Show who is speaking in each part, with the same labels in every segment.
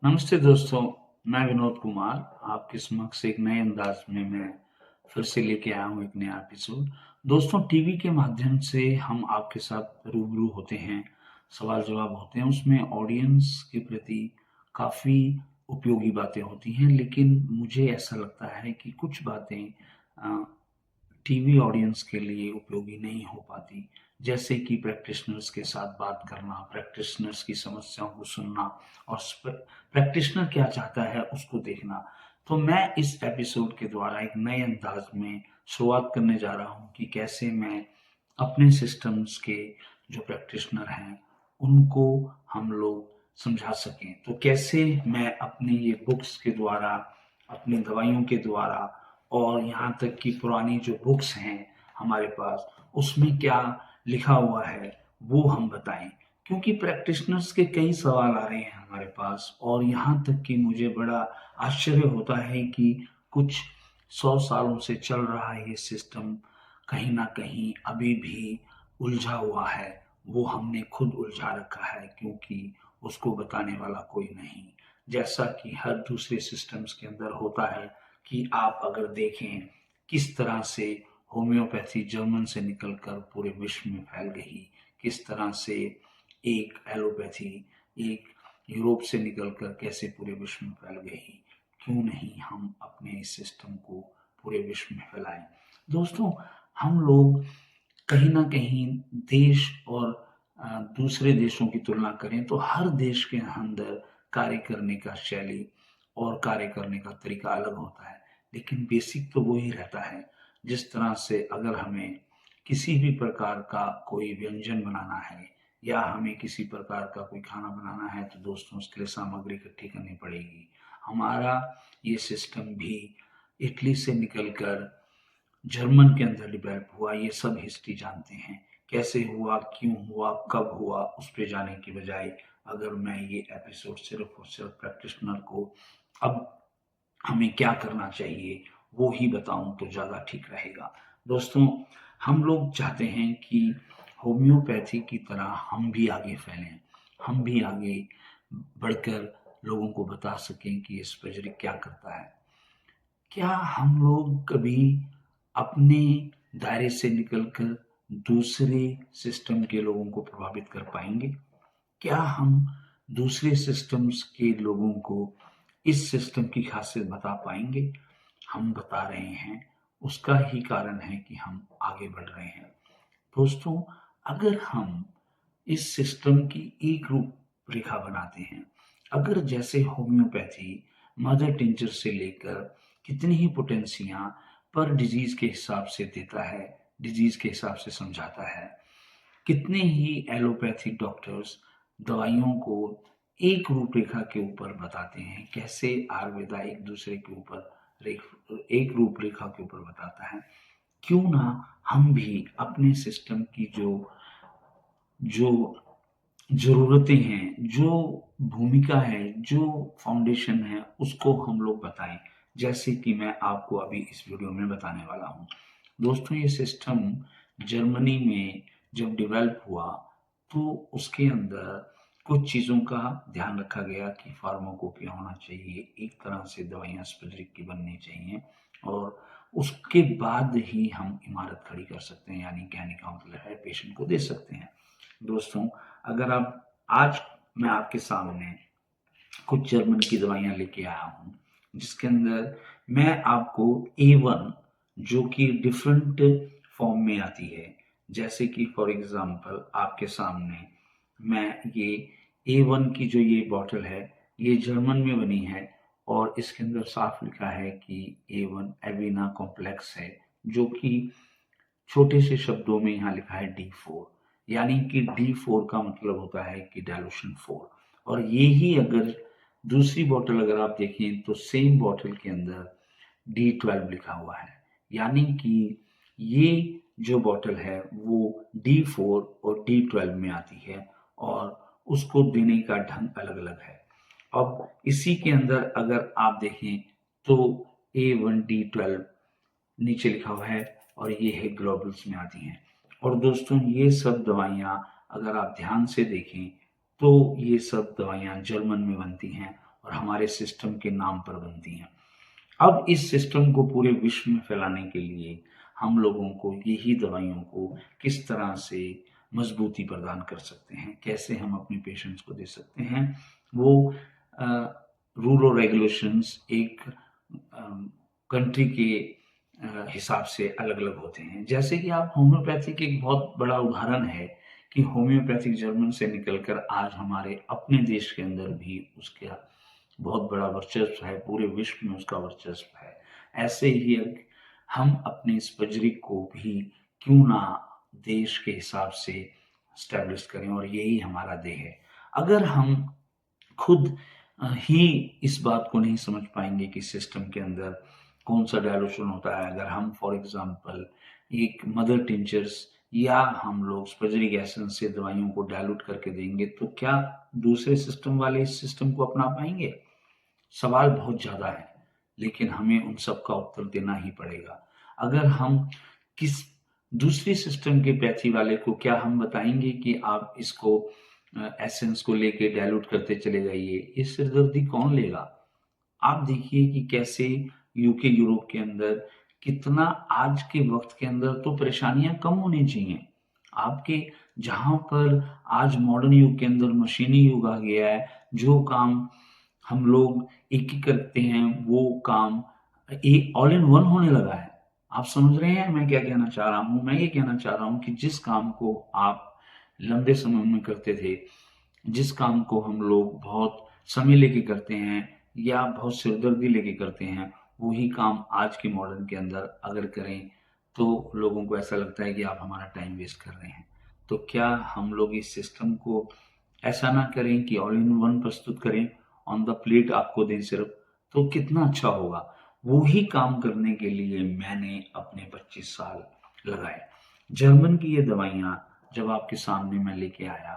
Speaker 1: नमस्ते दोस्तों, मैं विनोद कुमार आपके समक्ष एक नए अंदाज में मैं फिर से लेके आया हूँ एक नया एपिसोड। दोस्तों, टीवी के माध्यम से हम आपके साथ रूबरू होते हैं, सवाल-जवाब होते हैं, उसमें ऑडियंस के प्रति काफ़ी उपयोगी बातें होती हैं, लेकिन मुझे ऐसा लगता है कि कुछ बातें अ, टीवी ऑडियंस के लिए उपयोगी नहीं हो पाती। जैसे कि प्रैक्टिशनर्स के साथ बात करना, प्रैक्टिशनर्स की समस्याओं को सुनना और प्रैक्टिशनर क्या चाहता है उसको देखना। तो मैं इस एपिसोड के द्वारा एक नए अंदाज में शुरुआत करने जा रहा हूँ कि कैसे मैं अपने सिस्टम्स के जो प्रैक्टिशनर हैं, उनको हम लोग समझा सकें। तो कैसे मैं अपनी ये बुक्स के द्वारा, अपनी दवाइयों के द्वारा और यहाँ तक कि पुरानी जो बुक्स हैं हमारे पास, उसमें क्या लिखा हुआ है, वो हम बताएँ। क्योंकि प्रैक्टिशनर्स के कई सवाल आ रहे हैं हमारे पास और यहाँ तक कि मुझे बड़ा आश्चर्य होता है कि कुछ 100 सालों से चल रहा है ये सिस्टम, कहीं न कहीं अभी भी उलझा हुआ है। वो हमने खुद उलझा रखा है क्योंकि उसको बताने वाला कोई नहीं। जैसा कि हर दूसरे सिस्टम्स के अंदर होता है कि आप अगर देखें किस तरह से होम्योपैथी जर्मन से निकलकर पूरे विश्व में फैल गई, किस तरह से एक एलोपैथी एक यूरोप से निकलकर कैसे पूरे विश्व में फैल गई। क्यों नहीं हम अपने इस सिस्टम को पूरे विश्व में फैलाएं। दोस्तों, हम लोग कहीं ना कहीं देश और दूसरे देशों की तुलना करें तो हर देश के अंदर कार्य करने का शैली और कार्य करने का तरीका अलग होता है, लेकिन बेसिक तो वो ही रहता है। जिस तरह से अगर हमें किसी भी प्रकार का कोई व्यंजन बनाना है या हमें किसी प्रकार का कोई खाना बनाना है तो दोस्तों उसके लिए सामग्री इकट्ठी करनी पड़ेगी। हमारा ये सिस्टम भी इटली से निकलकर जर्मन के अंदर डेवलप हुआ, ये सब हिस्ट्री जानते हैं। कैसे हुआ, क्यों हुआ, कब हुआ, उस पे जाने की बजाय अगर मैं ये एपिसोड सिर्फ़ और सिर्फ़ प्रैक्टिशनर को अब हमें क्या करना चाहिए, वो ही बताऊँ तो ज़्यादा ठीक रहेगा। दोस्तों, हम लोग चाहते हैं कि होम्योपैथी की तरह हम भी आगे फैलें, हम भी आगे बढ़कर लोगों को बता सकें कि ये स्पजरी क्या करता है। क्या हम लोग कभी अपने दायरे से निकलकर दूसरे सिस्टम के लोगों को प्रभावित कर पाएँगे? क्या हम दूसरे सिस्टम्स के लोगों को इस सिस्टम की खासियत बता पाएँगे? हम बता रहे हैं, उसका ही कारण है कि हम आगे बढ़ रहे हैं। दोस्तों, अगर हम इस सिस्टम की एक रूपरेखा बनाते हैं, अगर जैसे होम्योपैथी मदर टिंचर से लेकर कितनी ही पोटेंसियाँ पर डिज़ीज़ के हिसाब से देता है, डिज़ीज़ के हिसाब से समझाता है। कितने ही एलोपैथिक डॉक्टर्स दवाइयों को एक रूपरेखा के ऊपर बताते हैं, कैसे आयुर्वेदा एक दूसरे के ऊपर एक रूपरेखा के ऊपर बताता है। क्यों ना हम भी अपने सिस्टम की जो जो ज़रूरतें हैं, जो भूमिका है, जो फाउंडेशन है, उसको हम लोग बताएँ, जैसे कि मैं आपको अभी इस वीडियो में बताने वाला हूँ। दोस्तों, ये सिस्टम जर्मनी में जब डेवलप हुआ, तो उसके अंदर कुछ चीज़ों का ध्यान रखा गया कि फार्माकोपिया होना चाहिए, एक तरह से दवाइयाँ स्पेसिफिक की बननी चाहिए और उसके बाद ही हम इमारत खड़ी कर सकते हैं, यानी कहने का मतलब है पेशेंट को दे सकते हैं। दोस्तों, अगर आप आज मैं आपके सामने कुछ जर्मन की दवाइयाँ लेके आया हूँ, जिसके अंदर मैं आपको A1 जो कि डिफरेंट फॉर्म में आती है, जैसे कि फॉर एग्ज़ाम्पल आपके सामने मैं ये A1 की जो ये बॉटल है, ये जर्मन में बनी है और इसके अंदर साफ लिखा है कि A1 एविना कॉम्प्लेक्स है, जो कि छोटे से शब्दों में यहाँ लिखा है D4, यानी कि D4 का मतलब होता है कि डाइल्यूशन 4 और ये ही अगर दूसरी बॉटल अगर आप देखें तो सेम बॉटल के अंदर D12 लिखा हुआ है, यानी कि ये जो बॉटल है वो D4 और D12 में आती है और उसको देने का ढंग अलग-अलग है। अब इसी के अंदर अगर आप देखें तो A1D12 नीचे लिखा हुआ है और ये है ग्लोबल्स में आती हैं। और दोस्तों, ये सब दवाइयाँ अगर आप ध्यान से देखें तो ये सब दवाइयाँ जर्मन में बनती हैं और हमारे सिस्टम के नाम पर बनती हैं। अब इस सिस्टम को पूरे विश्व में फैलाने के लिए हम लोगों को यही दवाइयों को किस तरह से मजबूती प्रदान कर सकते हैं, कैसे हम अपने पेशेंट्स को दे सकते हैं, वो रूल और रेगुलेशंस एक कंट्री के हिसाब से अलग अलग होते हैं। जैसे कि आप होम्योपैथिक एक बहुत बड़ा उदाहरण है कि होम्योपैथिक जर्मन से निकलकर आज हमारे अपने देश के अंदर भी उसका बहुत बड़ा वर्चस्व है, पूरे विश्व में उसका वर्चस्व है। ऐसे ही हम अपने इस बजरी को भी क्यों ना देश के हिसाब से स्टैब्लिश करें, और यही हमारा ध्येय है। अगर हम खुद ही इस बात को नहीं समझ पाएंगे कि सिस्टम के अंदर कौन सा डायलूशन होता है, अगर हम फॉर एग्जांपल एक मदर टिंचर्स या हम लोग स्पजरिक एसेंस से दवाइयों को डायलूट करके देंगे, तो क्या दूसरे सिस्टम वाले इस सिस्टम को अपना पाएंगे? सवाल बहुत ज़्यादा है, लेकिन हमें उन सब का उत्तर देना ही पड़ेगा। अगर हम किस दूसरी सिस्टम के पैथी वाले को क्या हम बताएंगे कि आप इसको एसेंस को लेके डायलूट करते चले जाइए, ये सिरदर्दी कौन लेगा? आप देखिए कि कैसे यूके यूरोप के अंदर कितना आज के वक्त के अंदर तो परेशानियां कम होनी चाहिए। आपके जहां पर आज मॉडर्न युग के अंदर मशीनी युग आ गया है, जो काम हम लोग एक ही करते हैं वो काम एक ऑल इन वन होने लगा है। आप समझ रहे हैं मैं क्या कहना चाह रहा हूँ? मैं ये कहना चाह रहा हूँ कि जिस काम को आप लंबे समय में करते थे, जिस काम को हम लोग बहुत समय लेके करते हैं या बहुत सिरदर्दी लेके करते हैं, वही काम आज के मॉडर्न के अंदर अगर करें तो लोगों को ऐसा लगता है कि आप हमारा टाइम वेस्ट कर रहे हैं। तो क्या हम लोग इस सिस्टम को ऐसा ना करें कि ऑल इन वन प्रस्तुत करें, ऑन द प्लेट आपको दें सिर्फ, तो कितना अच्छा होगा। वो ही काम करने के लिए मैंने अपने 25 साल लगाए। जर्मन की ये दवाइयाँ जब आपके सामने मैं लेके आया,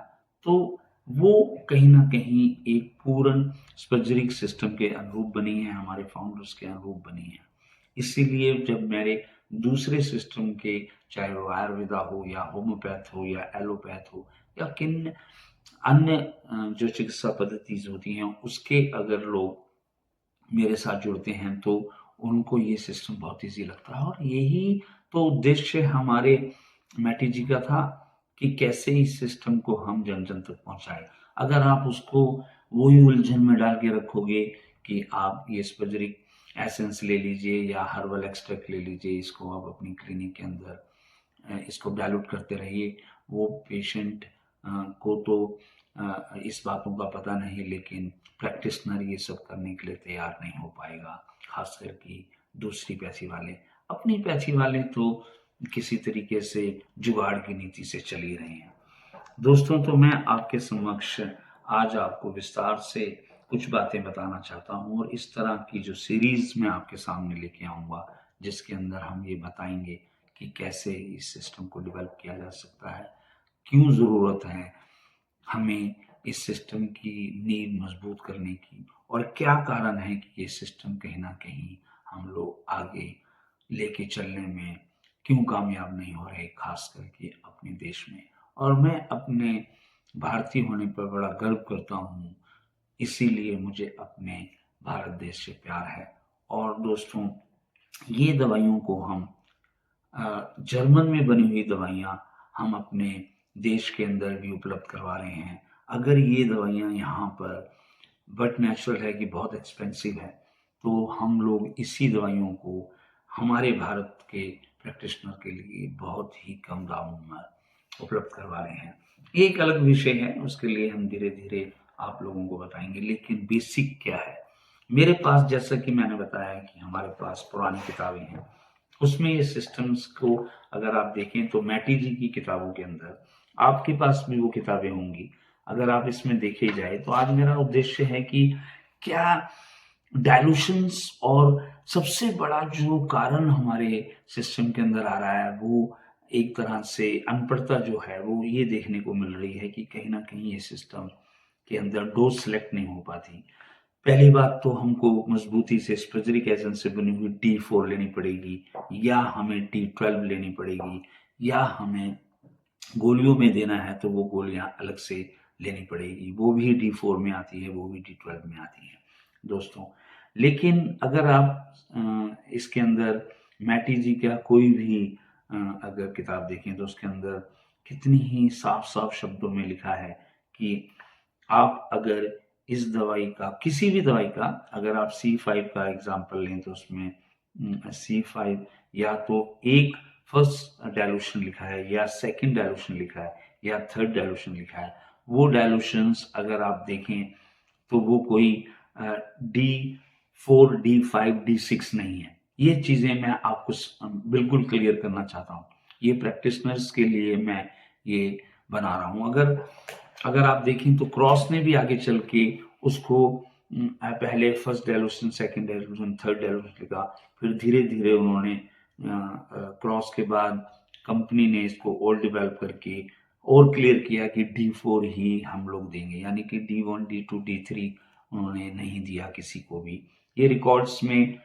Speaker 1: तो वो कहीं न कहीं एक पूर्ण स्पजरिक सिस्टम के अनुरूप बनी है, हमारे फाउंडर्स के अनुरूप बनी है। इसीलिए जब मेरे दूसरे सिस्टम के, चाहे वो आयुर्वेदा हो या होम्योपैथ हो या एलोपैथ हो या किन अन्य जो चिकित्सा पद्धति होती हैं, उसके अगर लोग मेरे साथ जुड़ते हैं तो उनको ये सिस्टम बहुत ईज़ी लगता है, और यही तो उद्देश्य हमारे मैटी जी का था कि कैसे इस सिस्टम को हम जन-जन तक पहुँचाएँ। अगर आप उसको वही उलझन में डाल के रखोगे कि आप ये स्पजरिक एसेंस ले लीजिए या हर्बल एक्सट्रैक्ट ले लीजिए, इसको आप अपनी क्लिनिक के अंदर इसको डायल्यूट करते रहिए, वो पेशेंट को तो इस बातों का पता नहीं, लेकिन प्रैक्टिशनर ये सब करने के लिए तैयार नहीं हो पाएगा। खासकर कि दूसरी पैथी वाले, अपनी पैथी वाले तो किसी तरीके से जुगाड़ की नीति से चल ही रहे हैं। दोस्तों, तो मैं आपके समक्ष आज आपको विस्तार से कुछ बातें बताना चाहता हूँ, और इस तरह की जो सीरीज मैं आपके सामने लेके आऊँगा, जिसके अंदर हम ये बताएंगे कि कैसे इस सिस्टम को डेवलप किया जा सकता है, क्यों ज़रूरत है हमें इस सिस्टम की नींव मजबूत करने की, और क्या कारण है कि ये सिस्टम कहीं न कहीं हम लोग आगे लेके चलने में क्यों कामयाब नहीं हो रहे, खास करके अपने देश में। और मैं अपने भारतीय होने पर बड़ा गर्व करता हूँ, इसीलिए मुझे अपने भारत देश से प्यार है। और दोस्तों, ये दवाइयों को हम जर्मन में बनी हुई दवाइयाँ हम अपने देश के अंदर भी उपलब्ध करवा रहे हैं। अगर ये दवाइयाँ यहाँ पर बट नेचुरल है कि बहुत एक्सपेंसिव है, तो हम लोग इसी दवाइयों को हमारे भारत के प्रैक्टिशनर के लिए बहुत ही कम दामों में उपलब्ध करवा रहे हैं। ये एक अलग विषय है, उसके लिए हम धीरे-धीरे आप लोगों को बताएँगे, लेकिन बेसिक क्या है? मेरे पास, जैसा कि मैंने बताया कि हमारे पास पुरानी किताबें हैं, उसमें ये सिस्टम्स को अगर आप देखें तो मैटी जी की किताबों के अंदर आपके पास भी वो किताबें होंगी। अगर आप इसमें देखे जाए तो आज मेरा उद्देश्य है कि क्या डाइल्यूशंस और सबसे बड़ा जो कारण हमारे सिस्टम के अंदर आ रहा है, वो एक तरह से अनपढ़ता जो है वो ये देखने को मिल रही है कि कहीं न कहीं ये सिस्टम के अंदर डोज़ सेलेक्ट नहीं हो पाती। पहली बात तो हमको मजबूती से स्पजरिक एसिड से बनी हुई D4 लेनी पड़ेगी, या हमें D12 लेनी पड़ेगी, या हमें गोलियों में देना है तो वो गोलियां अलग से लेनी पड़ेगी। वो भी D4 में आती है, वो भी D12 में आती है। दोस्तों। लेकिन अगर आप इसके अंदर मैटी जी का कोई भी अगर किताब देखें तो उसके अंदर कितनी ही साफ-साफ शब्दों में लिखा है कि आप अगर इस दवाई का किसी भी दवाई का अगर आप C5 का एग्ज़ाम्पल लें तो उसमें C5 या तो एक फर्स्ट डाइल्यूशन लिखा है या सेकंड डाइल्यूशन लिखा है या थर्ड डाइल्यूशन लिखा है। वो डाइल्यूशंस अगर आप देखें तो वो कोई D4, D5, D6 नहीं है। ये चीज़ें मैं आपको बिल्कुल क्लियर करना चाहता हूँ। ये प्रैक्टिशनर्स के लिए मैं ये बना रहा हूँ। अगर अगर आप देखें तो क्रॉस ने भी आगे चल के उसको पहले first dilution, second dilution, third dilution लिखा, फिर धीरे-धीरे उन्होंने क्रॉस के बाद कंपनी ने इसको और डेवलप करके और क्लियर किया कि D4 ही हम लोग देंगे, यानी कि D1, D2, D3 उन्होंने नहीं दिया किसी को भी। ये रिकॉर्ड्स में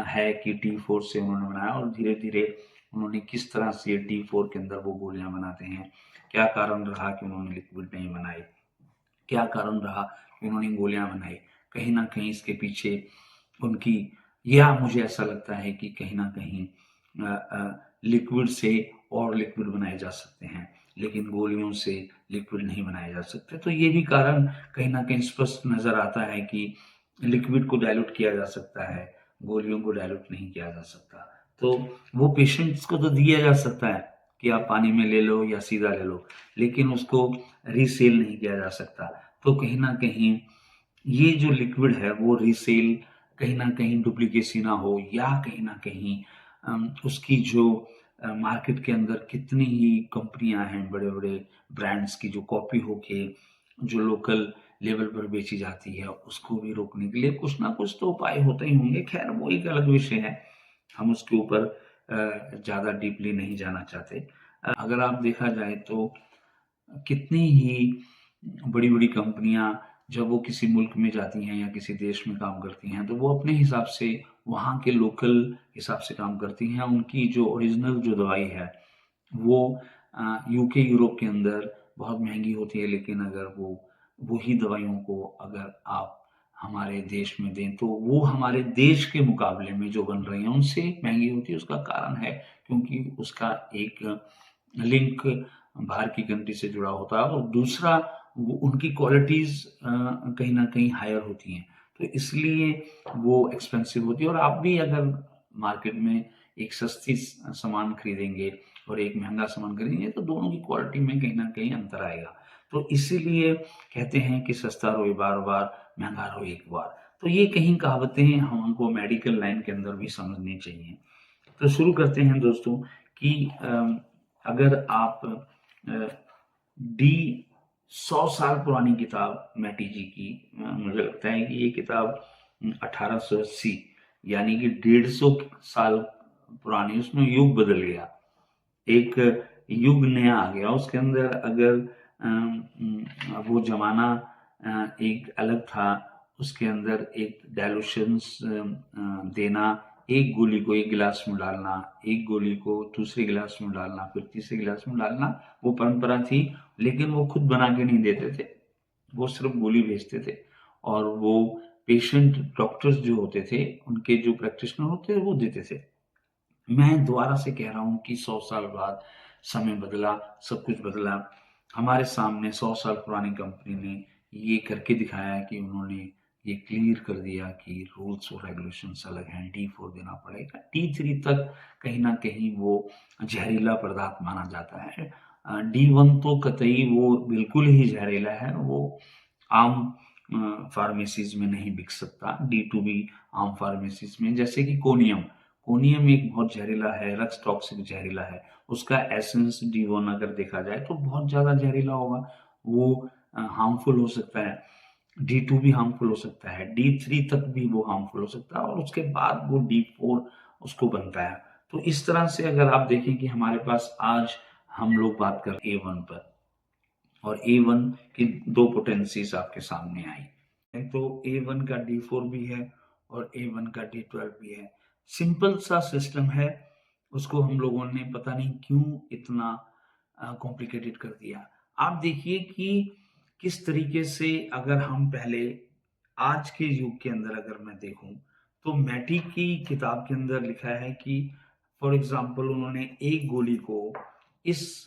Speaker 1: है कि D4 से उन्होंने बनाया और धीरे-धीरे उन्होंने किस तरह से D4 के अंदर वो गोलियाँ बनाते हैं, क्या कारण रहा कि उन्होंने लिक्विड नहीं बनाई, क्या कारण रहा कि उन्होंने गोलियाँ बनाई। कहीं न कहीं इसके पीछे उनकी या मुझे ऐसा लगता है कि कहीं न कहीं लिक्विड से और लिक्विड बनाए जा सकते हैं, लेकिन गोलियों से लिक्विड नहीं बनाए जा सकते। तो ये भी कारण कहीं न कहीं स्पष्ट नज़र आता है कि लिक्विड को डाइल्यूट किया जा सकता है, गोलियों को डाइल्यूट नहीं किया जा सकता। तो वो पेशेंट्स को तो दिया जा सकता है कि आप पानी में ले लो या सीधा ले लो, लेकिन उसको रीसेल नहीं किया जा सकता। तो कहीं न कहीं ये जो लिक्विड है वो रीसेल कहीं न कहीं डुप्लीकेसी ना हो या कहीं न कहीं उसकी जो मार्केट के अंदर कितनी ही कंपनियाँ हैं, बड़े-बड़े ब्रांड्स की जो कॉपी होके जो लोकल लेवल पर बेची जाती है, उसको भी रोकने के लिए कुछ ना कुछ तो उपाय होते ही होंगे। ख़ैर वो एक अलग विषय है, हम उसके ऊपर ज़्यादा डीपली नहीं जाना चाहते। अगर आप देखा जाए तो कितनी ही बड़ी-बड़ी कंपनियाँ जब वो किसी मुल्क में जाती हैं या किसी देश में काम करती हैं, तो वो अपने हिसाब से वहाँ के लोकल हिसाब से काम करती हैं। उनकी जो ओरिजिनल जो दवाई है, वो यूके, यूरोप के अंदर बहुत महँगी होती है, लेकिन अगर वो वही दवाइयों को अगर आप हमारे देश में दें, तो वो हमारे देश के मुकाबले में जो बन रही हैं, उनसे महँगी होती है। उसका कारण है क्योंकि उसका एक लिंक बाहर की कंट्री से जुड़ा होता है और दूसरा वो उनकी क्वालिटीज़ कहीं न कहीं हायर होती हैं। तो इसलिए वो एक्सपेंसिव होती है और आप भी अगर मार्केट में एक सस्ती सामान खरीदेंगे और एक महँगा सामान खरीदेंगे तो दोनों की क्वालिटी में कहीं न कहीं अंतर आएगा। तो इसीलिए कहते हैं कि सस्ता रोए बार-बार, महँगा रोए एक बार। तो ये कहीं कहावतें हमको मेडिकल लाइन के अंदर भी समझनी चाहिए। तो शुरू करते हैं दोस्तों कि अगर आप डी 100 साल पुरानी किताब मैटी जी की मुझे लगता है कि ये किताब 1880 यानी कि 150 साल पुरानी, उसमें युग बदल गया। एक युग नया आ गया उसके अंदर। अगर वो ज़माना एक अलग था, उसके अंदर एक डाइल्यूशंस देना, एक गोली को एक गिलास में डालना, एक गोली को दूसरे गिलास में डालना, फिर तीसरे गिलास में डालना, वो परंपरा थी। लेकिन वो खुद बना के नहीं देते थे, वो सिर्फ गोली भेजते थे और वो पेशेंट डॉक्टर्स जो होते थे, उनके जो प्रैक्टिशनर होते थे, वो देते थे। मैं दोबारा से कह रहा हूँ कि 100 साल बाद समय बदला, सब कुछ बदला। हमारे सामने 100 साल पुरानी कंपनी ने ये करके दिखाया है कि उन्होंने ये क्लियर कर दिया कि रूल्स और रेगुलेशंस अलग हैं, D4 देना पड़ेगा। D3 तक कहीं न कहीं वो ज़हरीला पदार्थ माना जाता है। D1 तो कतई वो बिल्कुल ही ज़हरीला है, वो आम फार्मेसीज़ में नहीं बिक सकता। D2 भी आम फार्मेसीज़ में, जैसे कि कोनियम। कोनियम एक बहुत ज़हरीला है, रक्स टॉक्सिक ज़हरीला है। उसका एसेंस D1 अगर देखा जाए तो बहुत ज़्यादा ज़हरीला होगा। वो हार्मफुल हो सकता है। D2 भी हार्मफुल हो सकता है। D3 तक भी वो हार्मफुल हो सकता है और उसके बाद वो D4 उसको बनता है। तो इस तरह से अगर आप देखें कि हमारे पास आज हम लोग बात कर A1 पर और A1 की 2 पोटेंसीज़ आपके सामने आई। तो A1 का D4 भी है और A1 का D12 भी है। सिंपल सा सिस्टम है, उसको हम लोगों ने पता नहीं क्यों इतना कॉम्प्लिकेटेड कर दिया। आप देखिए कि किस तरीके से अगर हम पहले आज के युग के अंदर अगर मैं देखूं तो मैटी की किताब के अंदर लिखा है कि फॉर एग्जाम्पल उन्होंने एक गोली को इस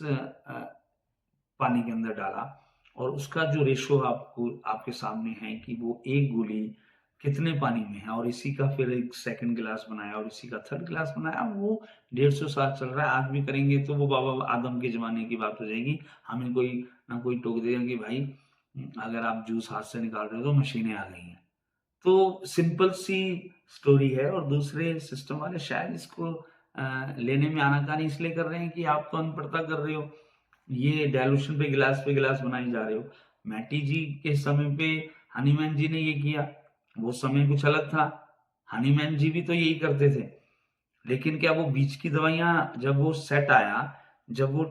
Speaker 1: पानी के अंदर डाला और उसका जो रेशो आपको आपके सामने है कि वो एक गोली कितने पानी में है, और इसी का फिर एक सेकंड गिलास बनाया और इसी का थर्ड गिलास बनाया। वो 150 साल चल रहा है, आज भी करेंगे तो वो बाबा आदम के जमाने की बात हो जाएगी। हमें कोई ना कोई टोक देगा कि भाई अगर आप जूस हाथ से निकाल रहे हो तो मशीनें आ गई हैं। तो सिंपल सी स्टोरी है, और दूसरे सिस्टम वाले शायद इसको लेने में आनाकानी इसलिए कर रहे हैं कि आप तो अनपढ़ता कर रहे हो, ये डायलूशन पे गिलास बनाई जा रहे हो। मैटी जी के समय पे हनीमैन जी ने ये किया, वो समय कुछ अलग था। हनीमैन जी भी तो यही करते थे, लेकिन क्या वो बीच की दवाइयां जब वो सेट आया, जब वो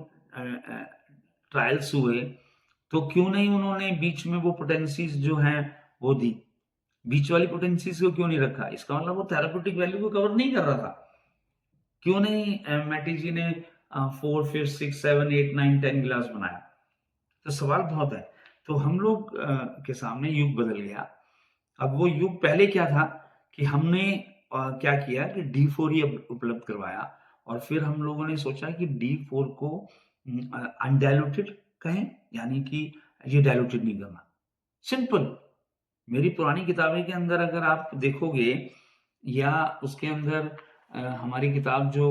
Speaker 1: ट्रायल्स हुए, तो क्यों नहीं उन्होंने बीच में वो पोटेंसीज जो हैं वो दी? बीच वाली पोटेंसीज को क्यों नहीं रखा? इसका मतलब वो थेराप्यूटिक वैल्यू को कवर नहीं कर रहा था। क्यों नहीं मैटी जी ने 4 फिर 6 7 8 9 10 गिलास बनाया? तो सवाल बहुत है। तो हम लोग के सामने युग बदल गया। अब वो युग पहले क्या था कि हमने क्या किया कि D4 ही उपलब्ध करवाया, और फिर हम लोगों ने सोचा कि D4 को अनडाइल्यूटेड कहें, यानी कि ये डाइल्यूटेड नहीं करना। सिंपल। मेरी पुरानी किताबें के अंदर अगर आप देखोगे, या उसके अंदर हमारी किताब जो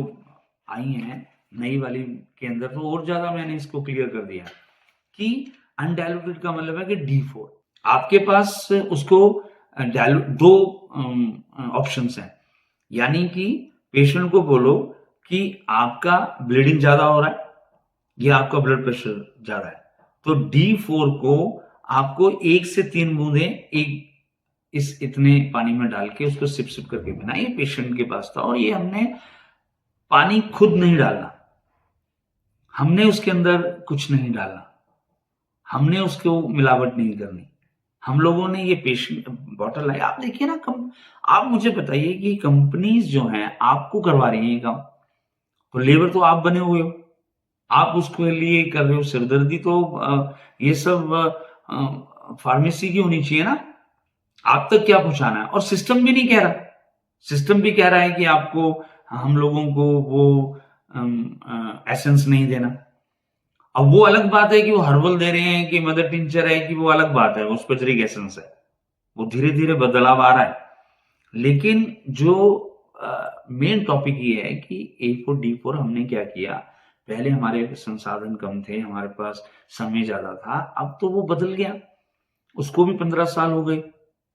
Speaker 1: आई है नई वाली के अंदर, तो और ज्यादा मैंने इसको क्लियर कर दिया कि अनडाइल्यूटेड का मतलब है कि D4 आपके पास उसको दो ऑप्शंस हैं, यानी कि पेशेंट को बोलो कि आपका ब्लीडिंग ज्यादा हो रहा है या आपका ब्लड प्रेशर ज्यादा है, तो D4 को आपको 1 से 3 बूंदे एक इस इतने पानी में डाल के उसको सिप सिप करके पीना। ये पेशेंट के पास था, और ये हमने पानी खुद नहीं डालना, हमने उसके अंदर कुछ नहीं डालना, हमने उसको मिलावट नहीं करनी। हम लोगों ने ये पेशेंट बॉटल लाई, आप देखिए ना, आप मुझे बताइए कि कंपनीज जो हैं आपको करवा रही हैं ये काम, तो लेबर तो आप बने हुए हो, आप उसके लिए कर रहे हो। सिरदर्दी तो ये सब फार्मेसी की होनी चाहिए ना, आप तक क्या पहुंचाना है? और सिस्टम भी नहीं कह रहा, सिस्टम भी कह रहा है कि आपको हम लोगों को वो एसेंस नहीं देना। अब वो अलग बात है कि वो हर्बल दे रहे हैं कि मदर टिंचर है, कि वो अलग बात है, वो स्पेसिफिक एसेंस है, वो धीरे धीरे बदलाव आ रहा है। लेकिन जो मेन टॉपिक ये है कि A4 D4 हमने क्या किया, पहले हमारे संसाधन कम थे, हमारे पास समय ज्यादा था, अब तो वो बदल गया। उसको भी 15 साल हो गए।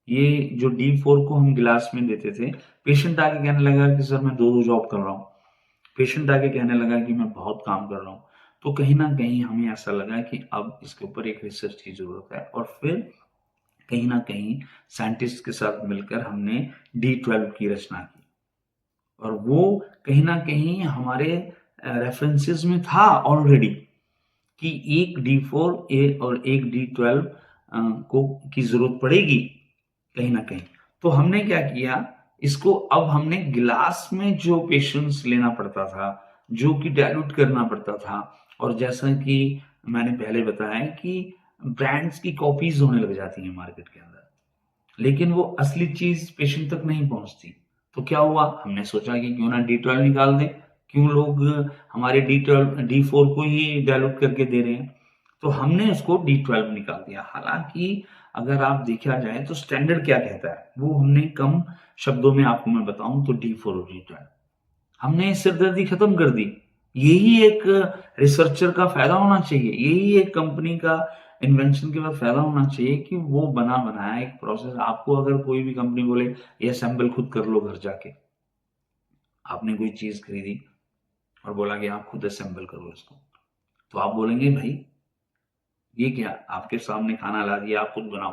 Speaker 1: ये जो D4 को हम गिलास में देते थे, पेशेंट आके कहने लगा कि सर मैं 2 जॉब कर रहा हूँ, पेशेंट आके कहने लगा कि मैं बहुत काम कर रहा हूँ। तो कहीं ना कहीं हमें ऐसा लगा कि अब इसके ऊपर एक रिसर्च की जरूरत है, और फिर कहीं ना कहीं साइंटिस्ट के साथ मिलकर हमने D12 की रचना की, और वो कहीं ना कहीं हमारे रेफरेंसेस में था ऑलरेडी कि एक D4 ए और एक D12 को की जरूरत पड़ेगी कहीं ना कहीं। तो हमने क्या किया, इसको अब हमने गिलास में जो पेशेंट्स लेना पड़ता था, जो कि डाइल्यूट करना पड़ता था, और जैसा कि मैंने पहले बताया कि ब्रांड्स की कॉपीज होने लग जाती हैं मार्केट के अंदर, लेकिन वो असली चीज पेशेंट तक नहीं पहुंचती। तो क्या हुआ, हमने सोचा कि क्यों ना D12 निकाल दें, क्यों लोग हमारे D12 D4 को ही डाइल्यूट करके दे रहे हैं। तो हमने उसको D12 निकाल दिया। हालांकि अगर आप देखा जाए तो स्टैंडर्ड क्या कहता है, वो हमने कम शब्दों में आपको मैं बताऊं तो D4 और D12 हमने सिरदर्दी खत्म कर दी। यही एक रिसर्चर का फायदा होना चाहिए, यही एक कंपनी का इन्वेंशन के बाद फायदा होना चाहिए कि वो बना बनाया एक प्रोसेस। आपको अगर कोई भी कंपनी बोले ये असेंबल खुद कर लो घर जाके, आपने कोई चीज खरीदी और बोला कि आप खुद असेंबल करो इसको, तो आप बोलेंगे भाई ये क्या, आपके सामने खाना ला दिया आप खुद बनाओ।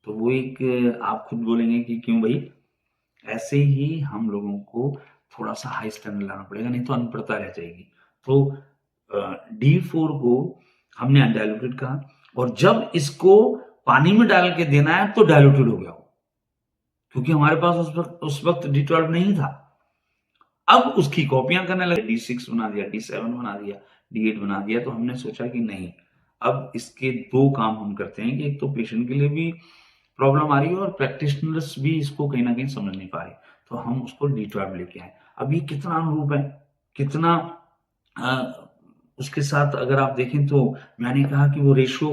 Speaker 1: तो वो एक आप खुद बोलेंगे कि क्यों भाई। ऐसे ही हम लोगों को थोड़ा सा हाई स्टैंडर्ड लाना पड़ेगा, नहीं तो अनपढ़ता रह जाएगी। तो D4 को हमने अनडाइल्यूटेड कहा, और जब इसको पानी में डाल के देना है तो डाइल्यूटेड हो गया वो, क्योंकि हमारे पास उस वक्त D12 नहीं था। अब उसकी कॉपियां करने लगे, D6 बना दिया, D7 बना दिया, D8 बना दिया। तो हमने सोचा कि नहीं, अब इसके 2 काम हम करते हैं कि एक तो पेशेंट के लिए भी प्रॉब्लम आ रही है और प्रैक्टिशनर्स भी इसको कहीं ना कहीं समझ नहीं पा रहे, तो हम उसको D12 लेके आए। अब ये कितना अनुरूप है, कितना उसके साथ अगर आप देखें तो मैंने कहा कि वो रेशो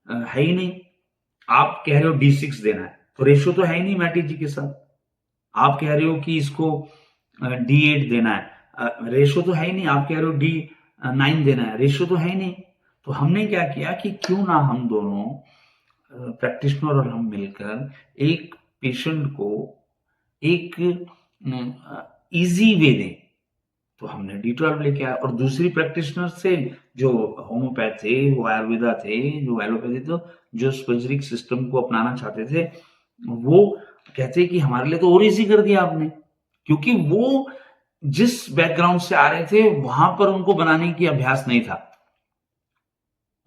Speaker 1: है ही नहीं। आप कह रहे हो D6 देना है, तो रेशो तो है ही नहीं मैटी जी के साथ। आप कह रहे हो कि इसको D8 देना है, रेशो तो है ही नहीं। आप कह रहे हो D9 देना है, रेशो तो है ही नहीं। तो हमने क्या किया कि क्यों ना हम दोनों प्रैक्टिशनर और हम मिलकर एक पेशेंट को एक इजी वे दें। तो हमने D12 लेके आया और दूसरी प्रैक्टिशनर से जो होम्योपैथ थे, वो आयुर्वेदा थे, जो एलोपैथी थे, जो सर्जरिक सिस्टम को अपनाना चाहते थे, वो कहते कि हमारे लिए तो और इजी कर दिया आपने, क्योंकि वो जिस बैकग्राउंड से आ रहे थे वहां पर उनको बनाने की अभ्यास नहीं था।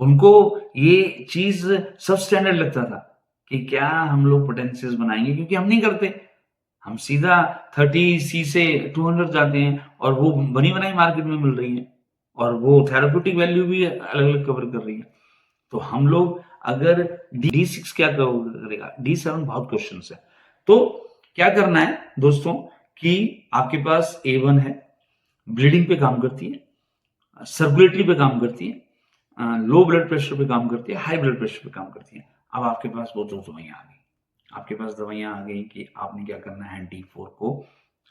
Speaker 1: उनको ये चीज सब स्टैंडर्ड लगता था कि क्या हम लोग पोटेंशियल्स बनाएंगे, क्योंकि हम नहीं करते। हम सीधा 30C से 200 जाते हैं और वो बनी बनाई मार्केट में मिल रही है और वो थेराप्यूटिक वैल्यू भी अलग अलग कवर कर रही है। तो हम लोग अगर D6 क्या कवर करेगा, D7 बहुत क्वेश्चन है। तो क्या करना है दोस्तों कि आपके पास A1 है, ब्लीडिंग पे काम करती है, सर्कुलेटरी पे काम करती है, लो ब्लड प्रेशर पे काम करती है, हाई ब्लड प्रेशर पे काम करती है। अब आपके पास वो दो दवाइयां आ गई। आपके पास दवाइयां आ गई कि आपने क्या करना है, D4 को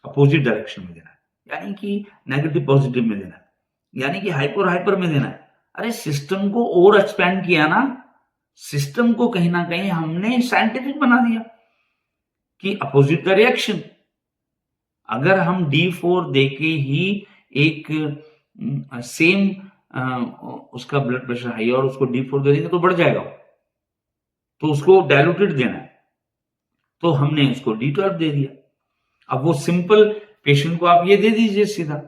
Speaker 1: अपोजिट डायरेक्शन में देना है, यानी कि नेगेटिव पॉजिटिव में देना है, यानी कि हाइपर हाइपर में देना है। अरे सिस्टम को और एक्सपैंड किया ना, सिस्टम को कहीं ना कहीं हमने साइंटिफिक बना दिया कि अपोजिट का रिएक्शन। अगर हम D4 देके ही एक सेम उसका ब्लड प्रेशर हाई और उसको D4 दे देंगे तो बढ़ जाएगा, तो उसको डायलूटेड देना है, तो हमने उसको D12 दे दिया। अब वो सिंपल पेशेंट को आप ये दे दीजिए सीधा,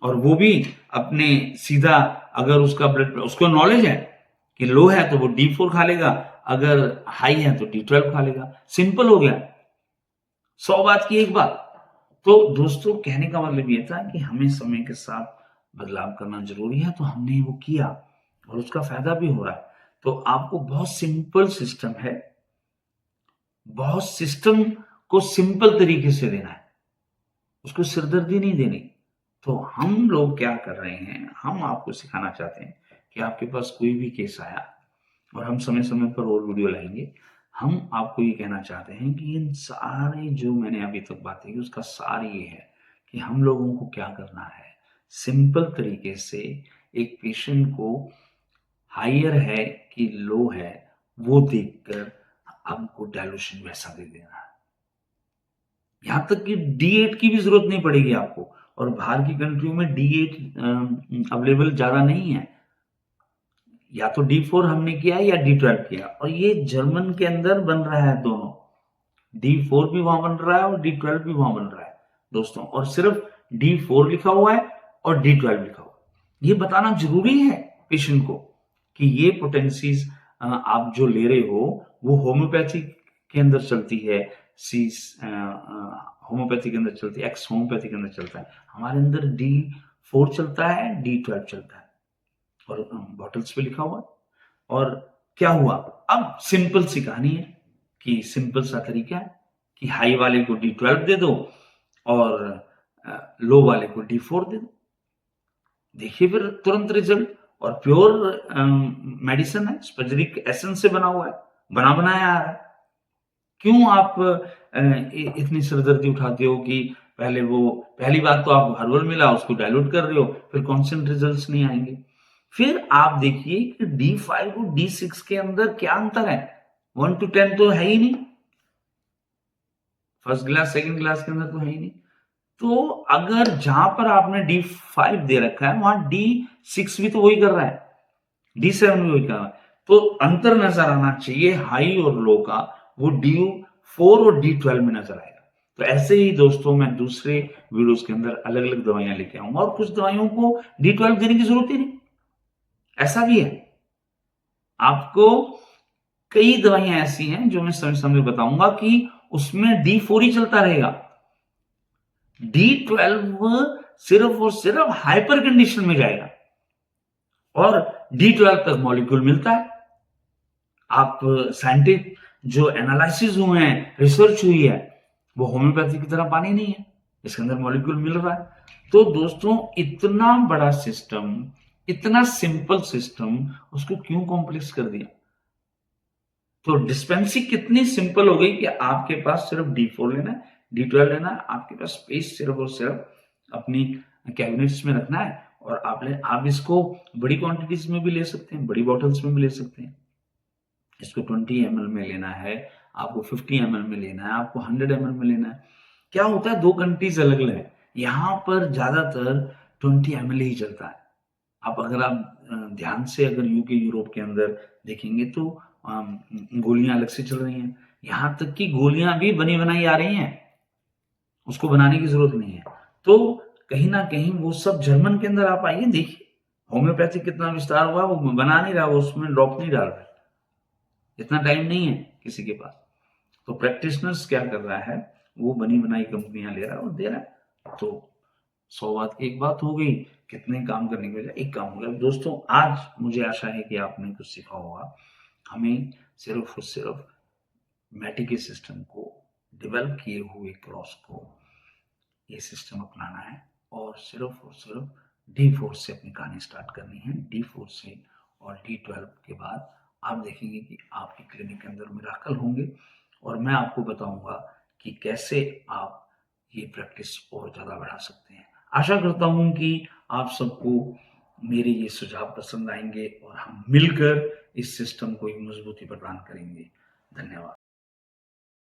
Speaker 1: और वो भी अपने सीधा, अगर उसका ब्लड उसको नॉलेज है कि लो है तो वो D4 खा लेगा, अगर हाई है तो D12 खा लेगा। सिंपल हो गया, 100 बात की एक बात। तो दोस्तों कहने का मतलब ये था कि हमें समय के साथ बदलाव करना जरूरी है, तो हमने वो किया और उसका फायदा भी हो रहा है। तो आपको बहुत सिंपल सिस्टम है, बहुत सिस्टम को सिंपल तरीके से देना है, उसको सिरदर्दी नहीं देनी। तो हम लोग क्या कर रहे हैं, हम आपको सिखाना चाहते हैं कि आपके पास कोई भी केस आया और हम समय समय पर और वीडियो लाएंगे, हम आपको ये कहना चाहते हैं कि इन सारे जो मैंने अभी तक बातें की उसका सार ये है कि हम लोगों को क्या करना है, सिंपल तरीके से एक पेशेंट को हायर है कि लो है वो देखकर हमको डायलूशन वैसा दे देना है। यहां तक कि D8 की भी जरूरत नहीं पड़ेगी आपको, और बाहर की कंट्रियों में D8 अवेलेबल ज्यादा नहीं है। या तो D4 हमने किया या D12 किया, और ये जर्मन के अंदर बन रहा है दोनों, D4 भी वहां बन रहा है और D12 भी वहां बन रहा है दोस्तों, और सिर्फ D4 लिखा हुआ है और D12 लिखा हुआ है। ये बताना जरूरी है पेशेंट को कि ये पोटेंसीज आप जो ले रहे हो वो होम्योपैथी के अंदर चलती है, सी होम्योपैथी के अंदर चलती है, एक्स होम्योपैथी के अंदर चलता है। हमारे अंदर D4 चलता है, D12 चलता है, और बॉटल्स पे लिखा हुआ। और क्या हुआ, अब सिंपल सी कहानी है कि सिंपल सा तरीका है कि हाई वाले को D12 दे दो और लो वाले को D4 दे दो, देखिए फिर तुरंत रिजल्ट। और प्योर मेडिसिन है, स्पर्जरिक एसेंस से बना हुआ है, बना बनाया आ रहा है। क्यों आप इतनी सरदर्दी उठाते हो कि पहली बात तो आप हर्बल मिला उसको डायल्यूट कर रहे हो, फिर कॉन्स्टेंट रिजल्ट्स नहीं आएंगे। फिर आप देखिए कि D5 और D6 के अंदर क्या अंतर है, 1 to 10 तो है ही नहीं, फर्स्ट क्लास सेकंड क्लास के अंदर तो है ही नहीं। तो अगर जहां पर आपने D5 दे रखा है वहां D6 भी तो वही कर रहा है, D7 भी वही कर रहा है, तो अंतर नजर आना चाहिए हाई और लो का, वो D4 और D12 में नजर आएगा। तो ऐसे ही दोस्तों मैं दूसरे वीडियोस के अंदर अलग अलग दवाइयां लेके आऊंगा, और कुछ दवाइयों को D12 देने की जरूरत ही नहीं, ऐसा भी है। आपको कई दवाइयां ऐसी हैं जो मैं समय समय बताऊंगा कि उसमें D4 ही चलता रहेगा, D12 सिर्फ और सिर्फ हाइपर कंडीशन में जाएगा, और D12 तक मॉलिक्यूल मिलता है। आप साइंटिफिक जो एनालिसिस हुए हैं, रिसर्च हुई है, वो होम्योपैथी की तरह पानी नहीं है, इसके अंदर मॉलिक्यूल मिल रहा है। तो दोस्तों इतना बड़ा सिस्टम, इतना सिंपल सिस्टम, उसको क्यों कॉम्प्लेक्स कर दिया? तो डिस्पेंसिंग कितनी सिंपल हो गई कि आपके पास सिर्फ D4 लेना है, D12 लेना है, आपके पास स्पेस सिर्फ और सिर्फ अपनी कैबिनेट्स में रखना है और आप इसको बड़ी क्वांटिटीज में भी ले सकते हैं, बड़ी बॉटल्स में भी ले सकते हैं। इसको 20 ml में लेना है, आपको 50 ml में लेना है, आपको 100 ml में लेना है। क्या होता है, 2 कंट्रीज अलग-अलग है। यहाँ पर ज़्यादातर 20 ml ही चलता है। अगर आप ध्यान से अगर यूके, यूरोप के अंदर देखेंगे तो गोलियाँ अलग से चल रही हैं। यहाँ तक कि गोलियाँ भी बनी-बनाई आ रही हैं, उसको बनाने की ज़रूरत नहीं है। तो कहीं न कहीं वो सब जर्मन के अंदर आप आइए देखिए, होम्योपैथी कितना विस्तार हुआ, वो बना नहीं रहा, वो उसमें ड्रॉप नहीं डाल रहा है। इतना टाइम नहीं है किसी के पास। तो प्रैक्टिशनर्स क्या कर रहा है, वो बनी-बनाई कंपनियाँ ले रहा है और दे रहा है। तो 100 बात की एक बात हो गई, कितने काम करने की बजाय एक काम हो गया। दोस्तों आज मुझे आशा है कि आपने कुछ सीखा होगा। हमें सिर्फ़ और सिर्फ़ मैटी के सिस्टम को, डेवलप किए हुए क्रॉस को, ये सिस्टम अपनाना है और सिर्फ़ D4 से अपनी कहानी स्टार्ट करनी है। D4 से और D12 के बाद आप देखेंगे कि आपकी क्लिनिक के अंदर मिराकल होंगे और मैं आपको बताऊँगा कि कैसे आप ये प्रैक्टिस और ज़्यादा बढ़ा सकते हैं। आशा करता हूँ कि आप सबको मेरे ये सुझाव पसंद आएँगे और हम मिलकर इस सिस्टम को एक मज़बूती प्रदान करेंगे। धन्यवाद।